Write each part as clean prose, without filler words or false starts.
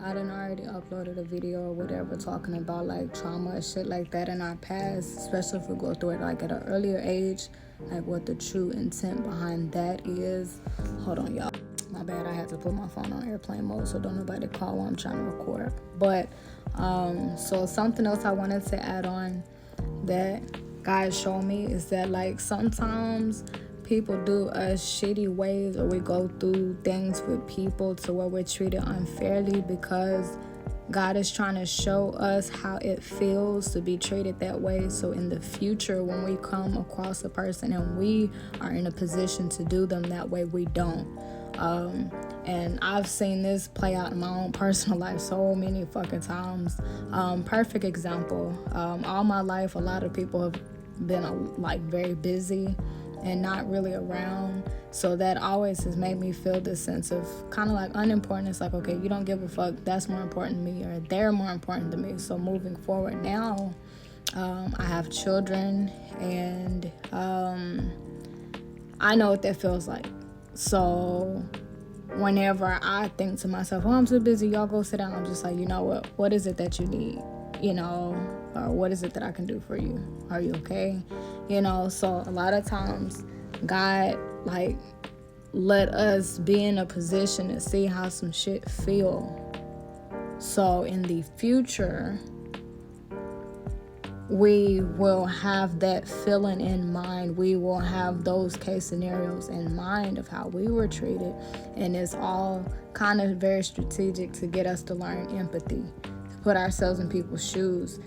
I done already uploaded a video or whatever talking about like trauma and shit like that in our past, especially if we go through it like at an earlier age, like what the true intent behind that is. Hold on, y'all. My bad, I had to put my phone on airplane mode so don't nobody call while I'm trying to record. But so something else I wanted to add on that God showed me is that like sometimes people do us shitty ways, or we go through things with people to where we're treated unfairly because God is trying to show us how it feels to be treated that way. So in the future, when we come across a person and we are in a position to do them that way, we don't. And I've seen this play out in my own personal life so many fucking times. Perfect example. All my life, a lot of people have been like very busy and not really around, so that always has made me feel this sense of kind of like unimportance, like, okay, you don't give a fuck, that's more important to me, or they're more important to me. So moving forward now, I have children, and I know what that feels like. So whenever I think to myself, oh, I'm too busy, y'all go sit down, I'm just like, you know what is it that you need, or what is it that I can do for you? Are you okay? So a lot of times God like let us be in a position to see how some shit feel. So in the future, we will have that feeling in mind. We will have those case scenarios in mind of how we were treated. And it's all kind of very strategic to get us to learn empathy, to put ourselves in people's shoes.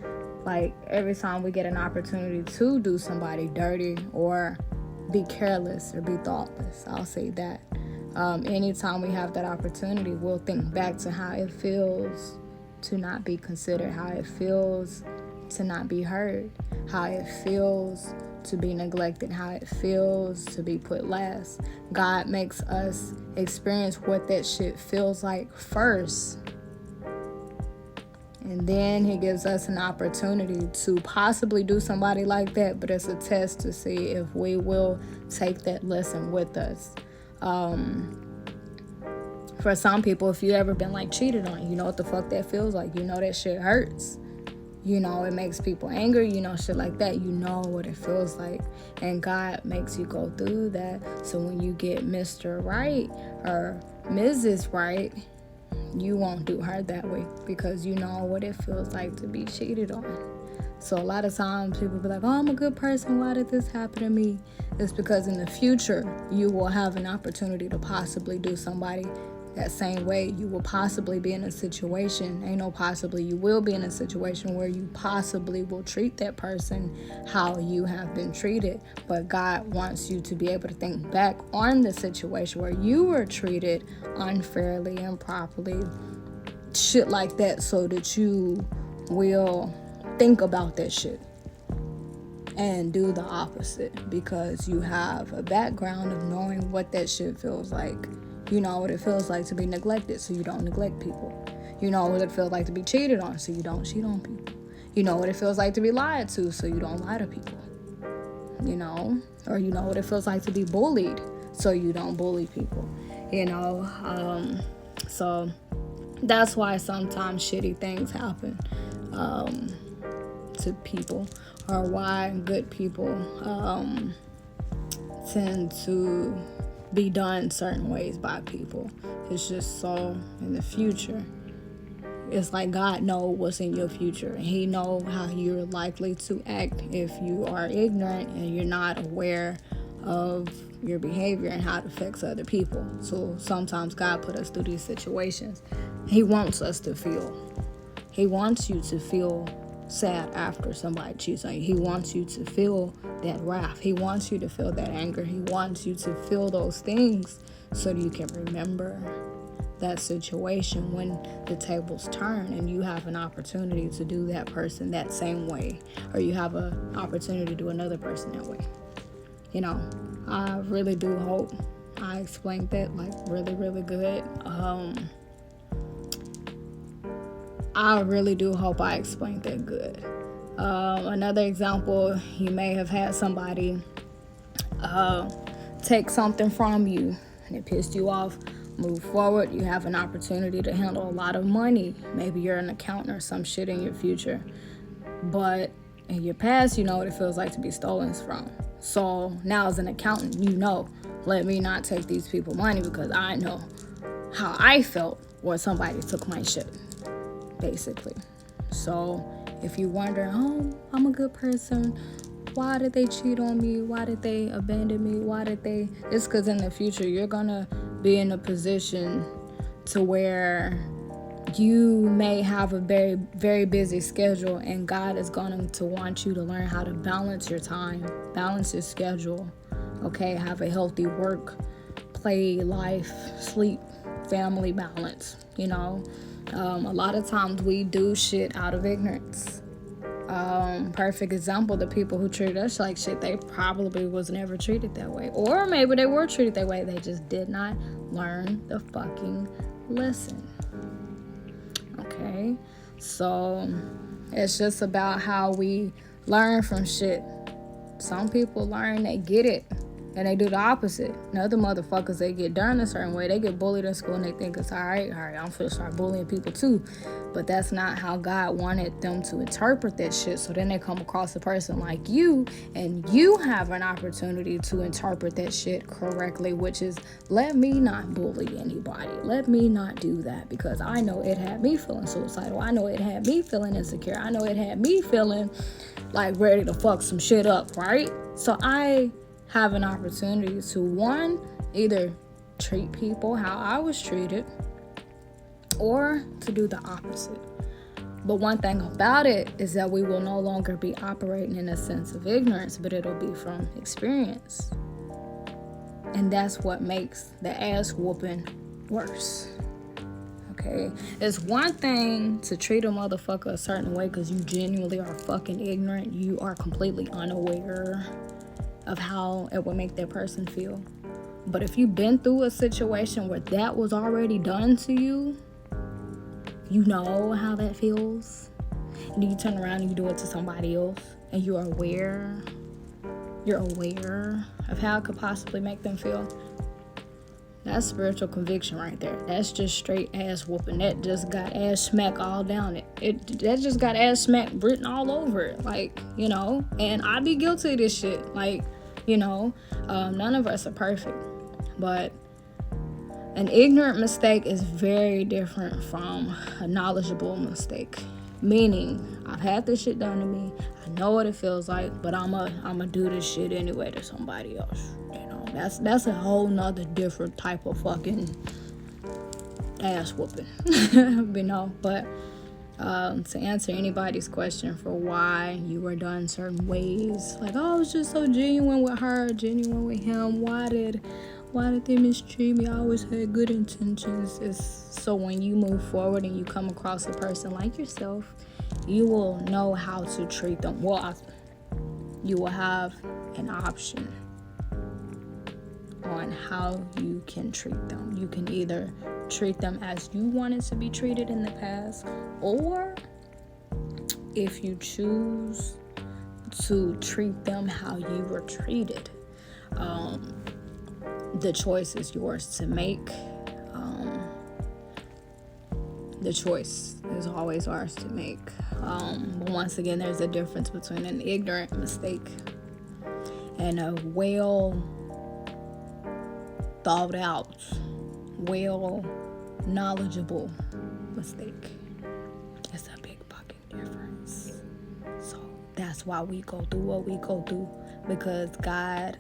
Like every time we get an opportunity to do somebody dirty or be careless or be thoughtless, I'll say that. Anytime we have that opportunity, we'll think back to how it feels to not be considered, how it feels to not be heard, how it feels to be neglected, how it feels to be put last. God makes us experience what that shit feels like first. And then he gives us an opportunity to possibly do somebody like that, but it's a test to see if we will take that lesson with us. For some people, if you ever been like cheated on, you know what the fuck that feels like. You know that shit hurts. It makes people angry, shit like that. You know what it feels like. And God makes you go through that. So when you get Mr. Right or Mrs. Right, you won't do her that way because you know what it feels like to be cheated on. So a lot of times people be like, oh, I'm a good person, why did this happen to me? It's because in the future you will have an opportunity to possibly do somebody that same way. You will possibly be in a situation, you will be in a situation where you possibly will treat that person how you have been treated. But God wants you to be able to think back on the situation where you were treated unfairly, improperly, shit like that, so that you will think about that shit and do the opposite, because you have a background of knowing what that shit feels like. You know what it feels like to be neglected, so you don't neglect people. You know what it feels like to be cheated on, so you don't cheat on people. You know what it feels like to be lied to, so you don't lie to people. Or you know what it feels like to be bullied, so you don't bully people. So that's why sometimes shitty things happen to people, or why good people tend to be done certain ways by people. It's just so in the future, it's like God knows what's in your future, and he knows how you're likely to act if you are ignorant and you're not aware of your behavior and how it affects other people. So sometimes God put us through these situations. He wants us to feel. He wants you to feel sad after somebody cheats on you. He wants you to feel that wrath. He wants you to feel that anger. He wants you to feel those things so that you can remember that situation when the tables turn and you have an opportunity to do that person that same way, or you have an opportunity to do another person that way. I really do hope I explained that like really, really good. I really do hope I explained that good. Another example, you may have had somebody take something from you and it pissed you off, move forward, you have an opportunity to handle a lot of money. Maybe you're an accountant or some shit in your future. But in your past, you know what it feels like to be stolen from. So now as an accountant, you know, let me not take these people money because I know how I felt when somebody took my shit, basically. So if you wonder, oh, I'm a good person, why did they cheat on me? Why did they abandon me? It's because in the future, you're going to be in a position to where you may have a very, very busy schedule, and God is going to want you to learn how to balance your time, balance your schedule, okay? Have a healthy work, play, life, sleep, family balance, you know? A lot of times we do shit out of ignorance. Perfect example, the people who treat us like shit, they probably was never treated that way. Or maybe they were treated that way, they just did not learn the fucking lesson. Okay, so it's just about how we learn from shit. Some people learn, they get it, and they do the opposite. And other motherfuckers, they get done a certain way. They get bullied in school and they think it's all right, I'm finna start bullying people too. But that's not how God wanted them to interpret that shit. So then they come across a person like you, and you have an opportunity to interpret that shit correctly, which is, let me not bully anybody. Let me not do that, because I know it had me feeling suicidal. I know it had me feeling insecure. I know it had me feeling like ready to fuck some shit up, right? So I have an opportunity to, one, either treat people how I was treated, or to do the opposite. But one thing about it is that we will no longer be operating in a sense of ignorance, but it'll be from experience. And that's what makes the ass whooping worse. Okay? It's one thing to treat a motherfucker a certain way because you genuinely are fucking ignorant. You are completely unaware of how it would make that person feel. But if you've been through a situation where that was already done to you, you know how that feels. And then you turn around and you do it to somebody else, and you're aware of how it could possibly make them feel. That's spiritual conviction right there. That's just straight ass whooping. That just got ass smack all down it. That just got ass smack written all over it. Like, you know, and I be guilty of this shit. Like, you know, none of us are perfect. But an ignorant mistake is very different from a knowledgeable mistake. Meaning, I've had this shit done to me. I know what it feels like, but I'ma do this shit anyway to somebody else. You know, that's a whole nother different type of fucking ass whooping. You know, but to answer anybody's question for why you were done certain ways, like, oh, I was just so genuine with her, genuine with him. Why did they mistreat me? I always had good intentions. So when you move forward and you come across a person like yourself, you will know how to treat them. Well, you will have an option on how you can treat them. You can either treat them as you wanted to be treated in the past, or if you choose to treat them how you were treated, the choice is yours to make. The choice is always ours to make. But once again, there's a difference between an ignorant mistake and a well thought out, well knowledgeable mistake. It's a big fucking difference. So that's why we go through what we go through, because God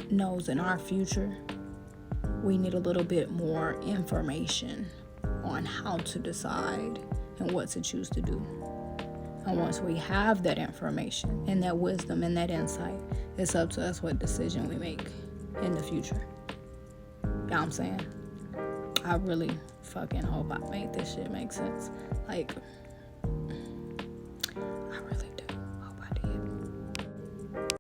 knows in our future we need a little bit more information on how to decide and what to choose to do. And once we have that information and that wisdom and that insight, it's up to us what decision we make in the future. You know what I'm saying? I really fucking hope I made this shit make sense. Like,